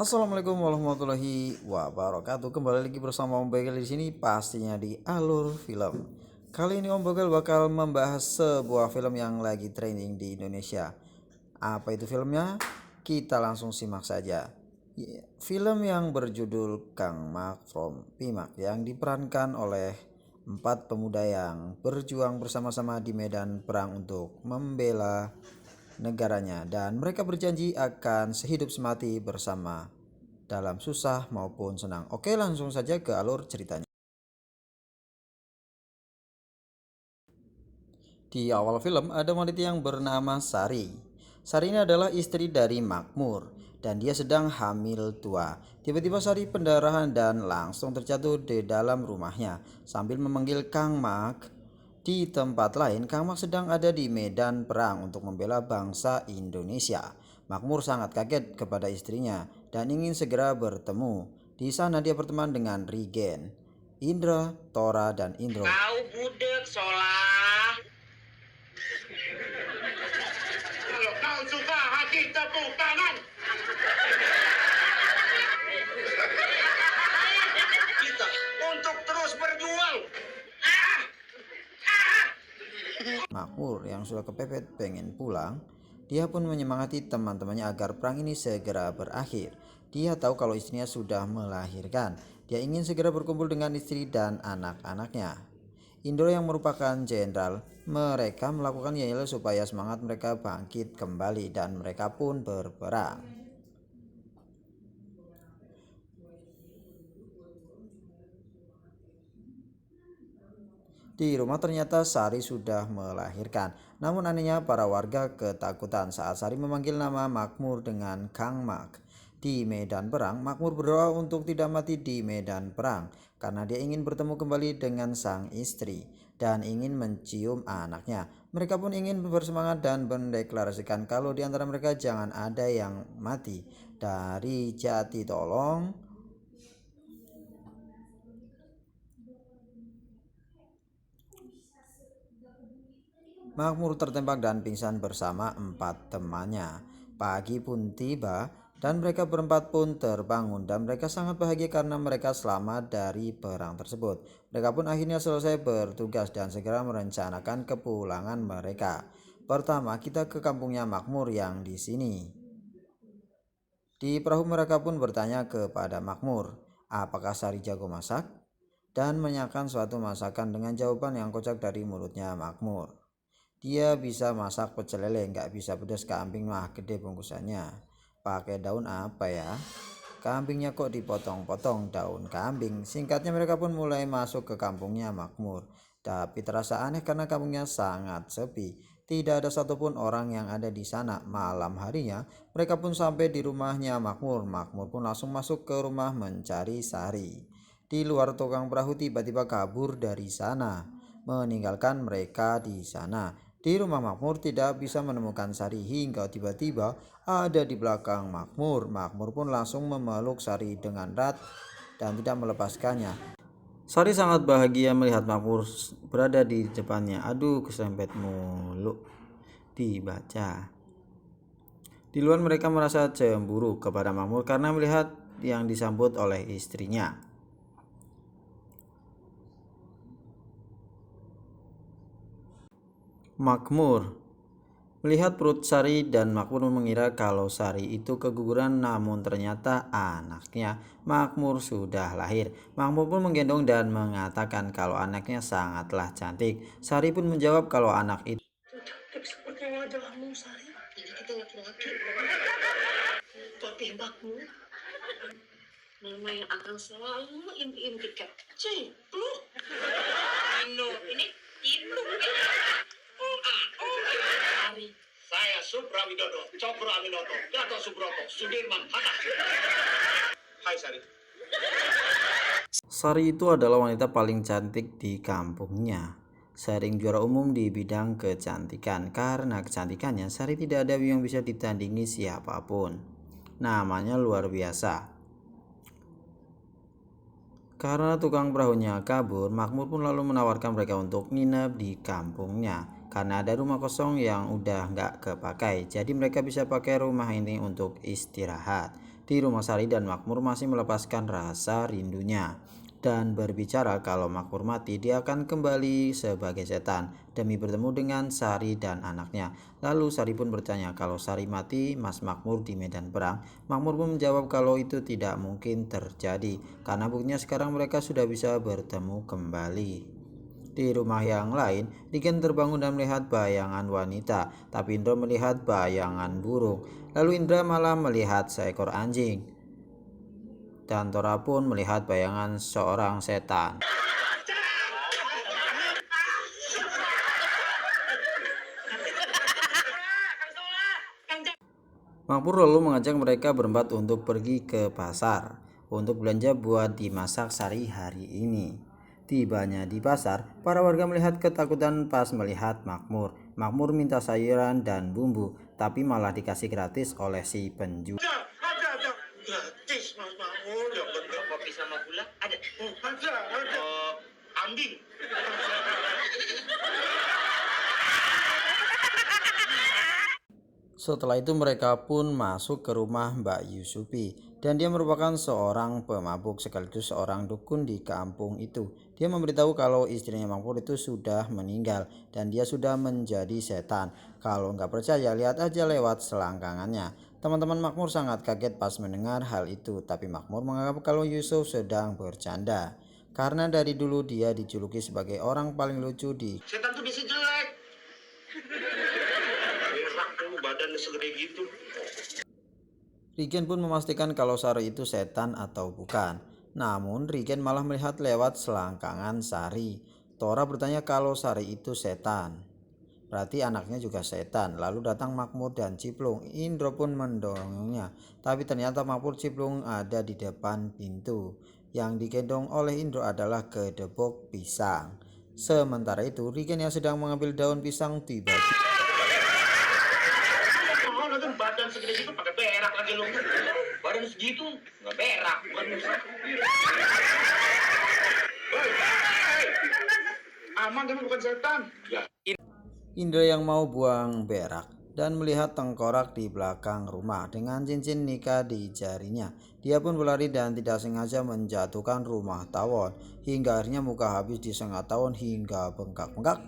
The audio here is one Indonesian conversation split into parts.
Assalamualaikum warahmatullahi wabarakatuh. Kembali lagi bersama Om Bagel di sini, pastinya di Alur Film. Kali ini Om Bagel bakal membahas sebuah film yang lagi trending di Indonesia. Apa itu filmnya? Kita langsung simak saja. Film yang berjudul Kang Mak from Pimak yang diperankan oleh 4 pemuda yang berjuang bersama-sama di medan perang untuk membela negaranya, dan mereka berjanji akan sehidup semati bersama dalam susah maupun senang. Oke, langsung saja ke alur ceritanya. Di awal film ada wanita yang bernama Sari. Sari ini adalah istri dari Makmur dan dia sedang hamil tua. Tiba-tiba Sari pendarahan dan langsung terjatuh di dalam rumahnya sambil memanggil Kang Mak. Di tempat lain, Kang Mak sedang ada di medan perang untuk membela bangsa Indonesia. Makmur sangat kaget kepada istrinya dan ingin segera bertemu. Di sana dia berteman dengan Rigen, Indra, Tora, dan Indro. Kau budek Solah. Kalau kau suka hati tepuk tangan. Kita untuk terus berjuang. Makmur yang sudah kepepet pengen pulang, dia pun menyemangati teman-temannya agar perang ini segera berakhir. Dia tahu kalau istrinya sudah melahirkan. Dia ingin segera berkumpul dengan istri dan anak-anaknya. Indro yang merupakan jenderal, mereka melakukan yel supaya semangat mereka bangkit kembali dan mereka pun berperang. Di rumah ternyata Sari sudah melahirkan. Namun anehnya para warga ketakutan saat Sari memanggil nama Makmur dengan Kang Mak. Di medan perang, Makmur berdoa untuk tidak mati di medan perang karena dia ingin bertemu kembali dengan sang istri dan ingin mencium anaknya. Mereka pun ingin bersemangat dan mendeklarasikan kalau di antara mereka jangan ada yang mati. Dari Jati Tolong, Makmur tertembak dan pingsan bersama 4 temannya. Pagi pun tiba dan mereka berempat pun terbangun dan mereka sangat bahagia karena mereka selamat dari perang tersebut. Mereka pun akhirnya selesai bertugas dan segera merencanakan kepulangan mereka. Pertama, kita ke kampungnya Makmur yang di sini. Di perahu mereka pun bertanya kepada Makmur, apakah Sari jago masak? Dan menyanyikan suatu masakan dengan jawaban yang kocak dari mulutnya Makmur. Dia bisa masak pecel lele, nggak bisa pedas. Kambing mah gede bungkusannya. Pakai daun apa ya? Kambingnya kok dipotong-potong daun kambing. Singkatnya mereka pun mulai masuk ke kampungnya Makmur. Tapi terasa aneh karena kampungnya sangat sepi. Tidak ada satupun orang yang ada di sana. Malam harinya mereka pun sampai di rumahnya Makmur. Makmur pun langsung masuk ke rumah mencari Sari. Di luar tukang perahu tiba-tiba kabur dari sana, meninggalkan mereka di sana. Di rumah Makmur tidak bisa menemukan Sari hingga tiba-tiba ada di belakang Makmur. Makmur pun langsung memeluk Sari dengan erat dan tidak melepaskannya. Sari sangat bahagia melihat Makmur berada di depannya. Aduh, keserempet mulu dibaca. Di luar mereka merasa cemburu kepada Makmur karena melihat yang disambut oleh istrinya. Makmur melihat perut Sari dan Makmur mengira kalau Sari itu keguguran, namun ternyata anaknya. Makmur sudah lahir. Makmur pun menggendong dan mengatakan kalau anaknya sangatlah cantik. Sari pun menjawab kalau anak itu Cantik seperti wajahmu, Sari. Jadi kita laki-laki. Tapi Makmur, nama yang akan selalu inti-intikan. Cipluk. Ini cipluk. Sari. Saya Supra Widodo, Cokro Aminoto, Gatot Subroto, Sudirman, Hatta. Hai Sari. Sari itu adalah wanita paling cantik di kampungnya. Sering juara umum di bidang kecantikan. Karena kecantikannya, Sari tidak ada yang bisa ditandingi siapapun. Namanya luar biasa. Karena tukang perahunya kabur, Makmur pun lalu menawarkan mereka untuk nginep di kampungnya. Karena ada rumah kosong yang udah nggak kepakai, jadi mereka bisa pakai rumah ini untuk istirahat. Di rumah Sari dan Makmur masih melepaskan rasa rindunya dan berbicara kalau Makmur mati dia akan kembali sebagai setan demi bertemu dengan Sari dan anaknya. Lalu Sari pun bertanya kalau Sari mati Mas Makmur di medan perang. Makmur pun menjawab kalau itu tidak mungkin terjadi karena buktinya sekarang mereka sudah bisa bertemu kembali. Di rumah yang lain, Riken terbangun dan melihat bayangan wanita, tapi Indra melihat bayangan burung. Lalu Indra malah melihat seekor anjing. Dan Tora pun melihat bayangan seorang setan. Makmur lalu mengajak mereka berempat untuk pergi ke pasar untuk belanja buat dimasak sehari-hari ini. Tibanya di pasar, para warga melihat ketakutan pas melihat Makmur. Makmur minta sayuran dan bumbu, tapi malah dikasih gratis oleh si penjual. Ada. Gratis, Mas Makmur. Ya bener. Kopi sama gula ada. Ada. Ambing. Setelah itu mereka pun masuk ke rumah Mbak Yusupi dan dia merupakan seorang pemabuk sekaligus seorang dukun di kampung itu. Dia memberitahu kalau istrinya Makmur itu sudah meninggal dan dia sudah menjadi setan. Kalau nggak percaya lihat aja lewat selangkangannya. Teman-teman Makmur sangat kaget pas mendengar hal itu, tapi Makmur menganggap kalau Yusuf sedang bercanda. Karena dari dulu dia dijuluki sebagai orang paling lucu di Setan tuh bisa jelek. Berak tuh badan segede gitu. Riken pun memastikan kalau Sari itu setan atau bukan. Namun Riken malah melihat lewat selangkangan Sari. Tora bertanya kalau Sari itu setan. Berarti anaknya juga setan. Lalu datang Makmur dan Ciplung. Indro pun mendorongnya. Tapi ternyata Makmur Ciplung ada di depan pintu. Yang digendong oleh Indro adalah kedebok pisang. Sementara itu Riken yang sedang mengambil daun pisang tiba-tiba Oh, nanti badan segede gitu pakai berak lagi lu. Badan segitu nggak berak, bukan musa. Aman tapi bukan setan. Ya. Indra yang mau buang berak dan melihat tengkorak di belakang rumah dengan cincin nikah di jarinya. Dia pun berlari dan tidak sengaja menjatuhkan rumah tawon hingga akhirnya muka habis disengat tawon hingga bengkak-bengkak.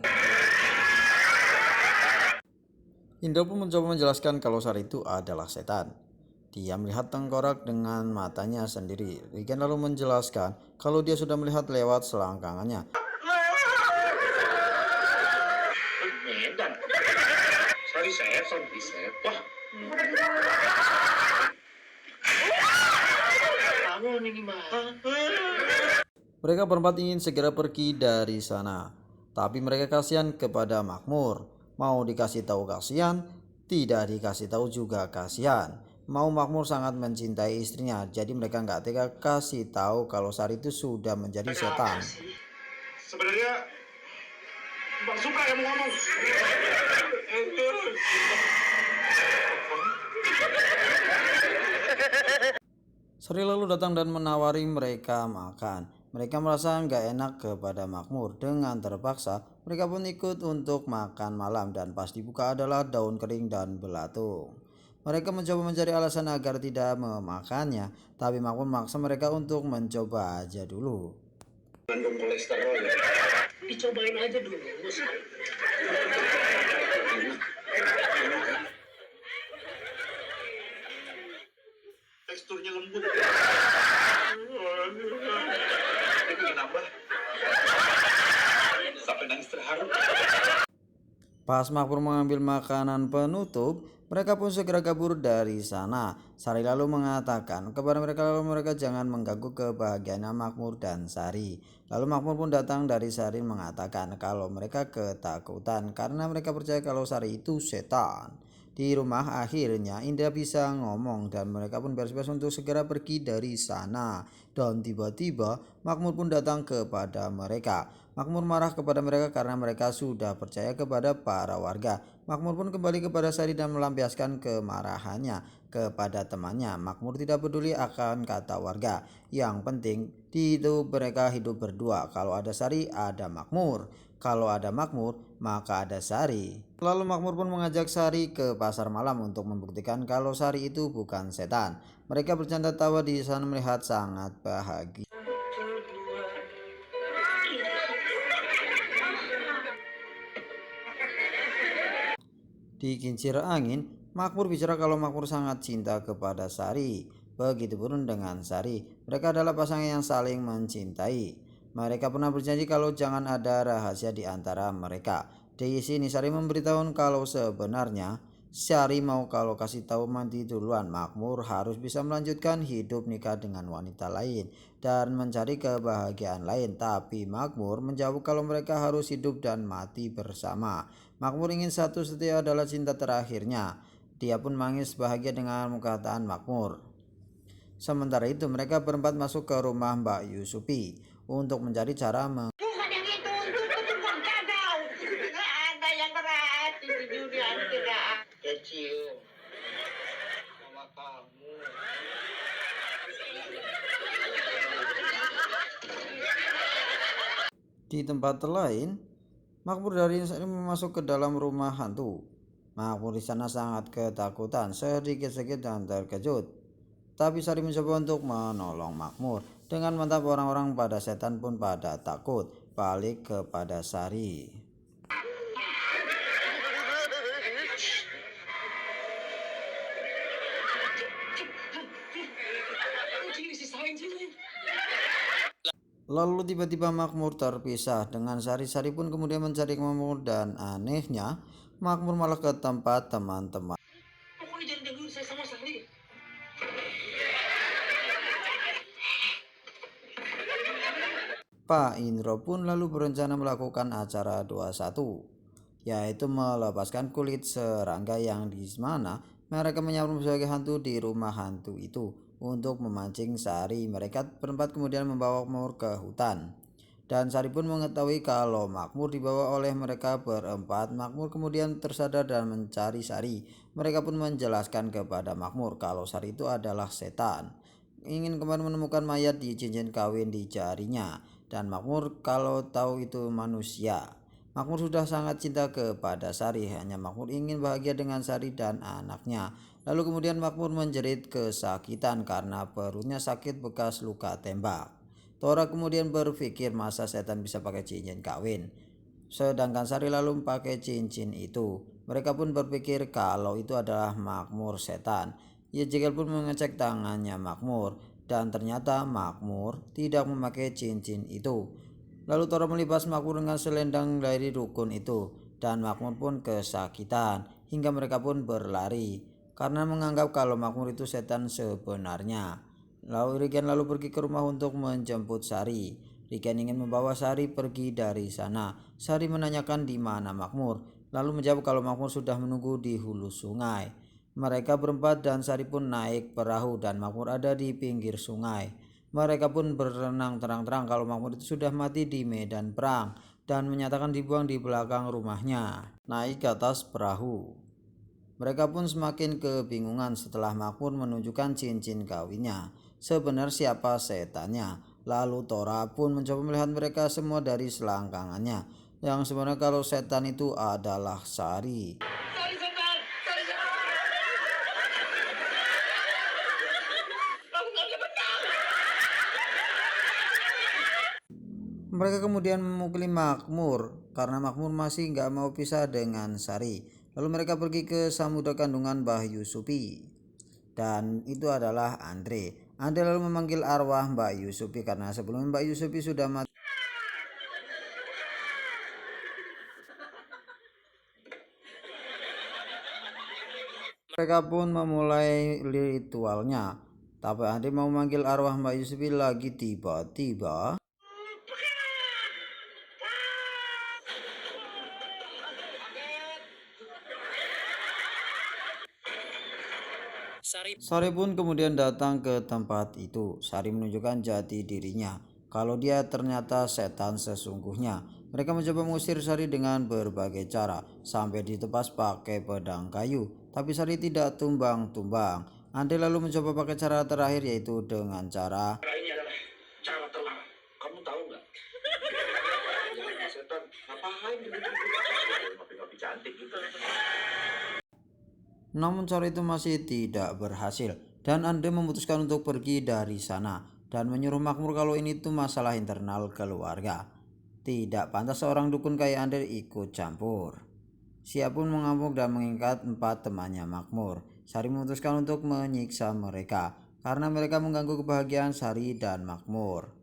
Indra pun mencoba menjelaskan kalau Sari itu adalah setan. Dia melihat tengkorak dengan matanya sendiri. Riken lalu menjelaskan kalau dia sudah melihat lewat selangkangannya. Medan. Sorry saya. Wah. Kamu ini gimana? Mereka berempat ingin segera pergi dari sana. Tapi mereka kasihan kepada Makmur. Mau dikasih tahu kasihan, tidak dikasih tahu juga kasihan. Mau Makmur sangat mencintai istrinya, jadi mereka nggak tega kasih tahu kalau Sari itu sudah menjadi setan. Sebenarnya Bang Supra yang mau ngomong. Sari lalu datang dan menawari mereka makan. Mereka merasa nggak enak kepada Makmur. Dengan terpaksa, mereka pun ikut untuk makan malam dan pas dibuka adalah daun kering dan belatung. Mereka mencoba mencari alasan agar tidak memakannya, tapi Makmur memaksa mereka untuk mencoba aja dulu. Mengandung kolesterol ya. Dicobain aja dulu. Teksturnya lembut. Itu kenapa? Sampai nangis terharu. Pas Makmur mengambil makanan penutup, mereka pun segera kabur dari sana. Sari lalu mengatakan kepada mereka lalu mereka jangan mengganggu kebahagiaan Makmur dan Sari. Lalu Makmur pun datang dari Sari mengatakan kalau mereka ketakutan karena mereka percaya kalau Sari itu setan. Di rumah akhirnya Indra bisa ngomong dan mereka pun beres-beres untuk segera pergi dari sana. Dan tiba-tiba Makmur pun datang kepada mereka. Makmur marah kepada mereka karena mereka sudah percaya kepada para warga. Makmur pun kembali kepada Sari dan melampiaskan kemarahannya kepada temannya. Makmur tidak peduli akan kata warga. Yang penting itu mereka hidup berdua. Kalau ada Sari, ada Makmur. Kalau ada Makmur, maka ada Sari. Lalu Makmur pun mengajak Sari ke pasar malam untuk membuktikan kalau Sari itu bukan setan. Mereka bercanda tawa di sana melihat sangat bahagia. Di kincir angin, Makmur bicara kalau Makmur sangat cinta kepada Sari. Begitupun dengan Sari. Mereka adalah pasangan yang saling mencintai. Mereka pernah berjanji kalau jangan ada rahasia di antara mereka. Di sini Sari memberitahu kalau sebenarnya Sari mau kalau kasih tahu mati duluan. Makmur harus bisa melanjutkan hidup nikah dengan wanita lain dan mencari kebahagiaan lain. Tapi Makmur menjawab kalau mereka harus hidup dan mati bersama. Makmur ingin satu setia adalah cinta terakhirnya. Dia pun menangis bahagia dengan perkataan Makmur. Sementara itu mereka berempat masuk ke rumah Mbak Yusupi untuk mencari cara Bukan yang itu uang gagal. Nggak ada yang gratis di dunia ini, tidak kecil sama kamu. Di tempat lain, Makmur dari Sari masuk ke dalam rumah hantu. Makmur di sana sangat ketakutan, sedikit-sedikit dan terkejut. Tapi Sari mencoba untuk menolong Makmur. Dengan mantap orang-orang pada setan pun pada takut balik kepada Sari. Lalu tiba-tiba Makmur terpisah dengan Sari. Sari pun kemudian mencari Makmur dan anehnya Makmur malah ke tempat teman-teman. Pokoknya jangan gangguin saya sama Sari. Pak Indro pun lalu berencana melakukan acara 21, yaitu melepaskan kulit serangga yang di mana mereka menyamar sebagai hantu di rumah hantu itu untuk memancing Sari. Mereka berempat kemudian membawa Makmur ke hutan. Dan Sari pun mengetahui kalau Makmur dibawa oleh mereka berempat. Makmur kemudian tersadar dan mencari Sari. Mereka pun menjelaskan kepada Makmur kalau Sari itu adalah setan. Ingin kembali menemukan mayat di cincin kawin di jarinya. Dan Makmur kalau tahu itu manusia. Makmur sudah sangat cinta kepada Sari. Hanya Makmur ingin bahagia dengan Sari dan anaknya. Lalu kemudian Makmur menjerit kesakitan karena perutnya sakit bekas luka tembak. Tora kemudian berpikir masa setan bisa pakai cincin kawin. Sedangkan Sari lalu pakai cincin itu. Mereka pun berpikir kalau itu adalah Makmur setan. Yejegal pun mengecek tangannya Makmur. Dan ternyata Makmur tidak memakai cincin itu. Lalu Tora melipas Makmur dengan selendang dari dukun itu. Dan Makmur pun kesakitan hingga mereka pun berlari. Karena menganggap kalau Makmur itu setan sebenarnya. Lalu Riken lalu pergi ke rumah untuk menjemput Sari. Riken ingin membawa Sari pergi dari sana. Sari menanyakan di mana Makmur, lalu menjawab kalau Makmur sudah menunggu di hulu sungai. Mereka berempat dan Sari pun naik perahu dan Makmur ada di pinggir sungai. Mereka pun berenang terang-terang kalau Makmur itu sudah mati di medan perang dan menyatakan dibuang di belakang rumahnya. Naik ke atas perahu. Mereka pun semakin kebingungan setelah Makmur menunjukkan cincin kawinnya. Sebenarnya siapa setannya? Lalu Tora pun mencoba melihat mereka semua dari selangkangannya. Yang sebenarnya kalau setan itu adalah Sari. Sari setan! Sari setan! Kamu nggak bisa benar! Mereka kemudian memukuli Makmur karena Makmur masih nggak mau pisah dengan Sari. Lalu mereka pergi ke samudra kandungan Mbah Yusupi. Dan itu adalah Andre. Andre lalu memanggil arwah Mbak Yusupi karena sebelumnya Mbak Yusupi sudah mati. Mereka pun memulai ritualnya. Tapi Andre mau memanggil arwah Mbak Yusupi lagi tiba-tiba. Sari pun kemudian datang ke tempat itu. Sari menunjukkan jati dirinya kalau dia ternyata setan sesungguhnya. Mereka mencoba mengusir Sari dengan berbagai cara sampai ditebas pakai pedang kayu. Tapi Sari tidak tumbang-tumbang. Andre lalu mencoba pakai cara terakhir, yaitu dengan cara Ini adalah cara terlarang. Kamu tahu nggak? Ya, setan ngapain gitu? Ngopi-ngopi cantik gitu. namun cara itu masih tidak berhasil dan Andre memutuskan untuk pergi dari sana dan menyuruh Makmur kalau ini tuh masalah internal keluarga. Tidak pantas seorang dukun kayak Andre ikut campur. Sia pun mengamuk dan mengikat 4 temannya Makmur. Sari memutuskan untuk menyiksa mereka karena mereka mengganggu kebahagiaan Sari dan Makmur.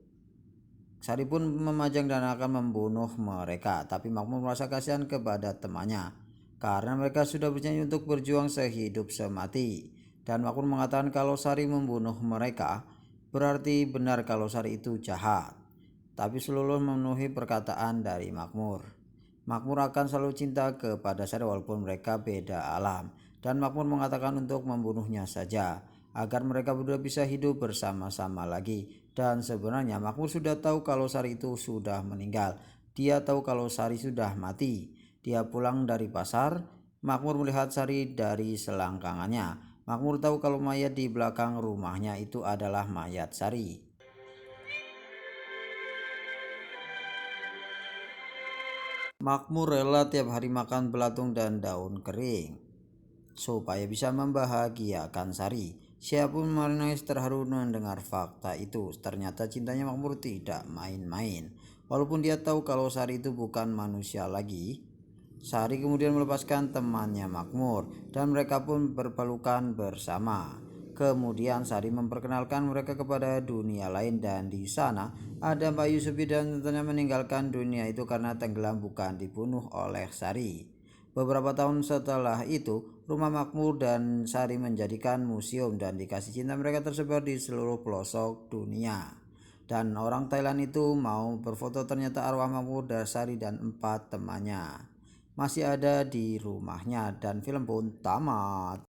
Sari pun memajang dan akan membunuh mereka, tapi Makmur merasa kasihan kepada temannya karena mereka sudah berjanji untuk berjuang sehidup semati. Dan Makmur mengatakan kalau Sari membunuh mereka berarti benar kalau Sari itu jahat. Tapi seluruh memenuhi perkataan dari Makmur. Makmur akan selalu cinta kepada Sari walaupun mereka beda alam. Dan Makmur mengatakan untuk membunuhnya saja agar mereka berdua bisa hidup bersama-sama lagi. Dan sebenarnya Makmur sudah tahu kalau Sari itu sudah meninggal. Dia tahu kalau Sari sudah mati. Dia pulang dari pasar. Makmur melihat Sari dari selangkangannya. Makmur tahu kalau mayat di belakang rumahnya itu adalah mayat Sari. Makmur rela tiap hari makan belatung dan daun kering supaya bisa membahagiakan Sari. Sia pun menangis terharu mendengar fakta itu. Ternyata cintanya Makmur tidak main-main. Walaupun dia tahu kalau Sari itu bukan manusia lagi. Sari kemudian melepaskan temannya Makmur dan mereka pun berpelukan bersama. Kemudian Sari memperkenalkan mereka kepada dunia lain dan di sana ada Mbak Yusufi dan tentunya meninggalkan dunia itu karena tenggelam bukan dibunuh oleh Sari. Beberapa tahun setelah itu, rumah Makmur dan Sari menjadikan museum dan dikasih cinta mereka tersebar di seluruh pelosok dunia. Dan orang Thailand itu mau berfoto, ternyata arwah Makmur dan Sari dan 4 temannya masih ada di rumahnya dan film pun tamat.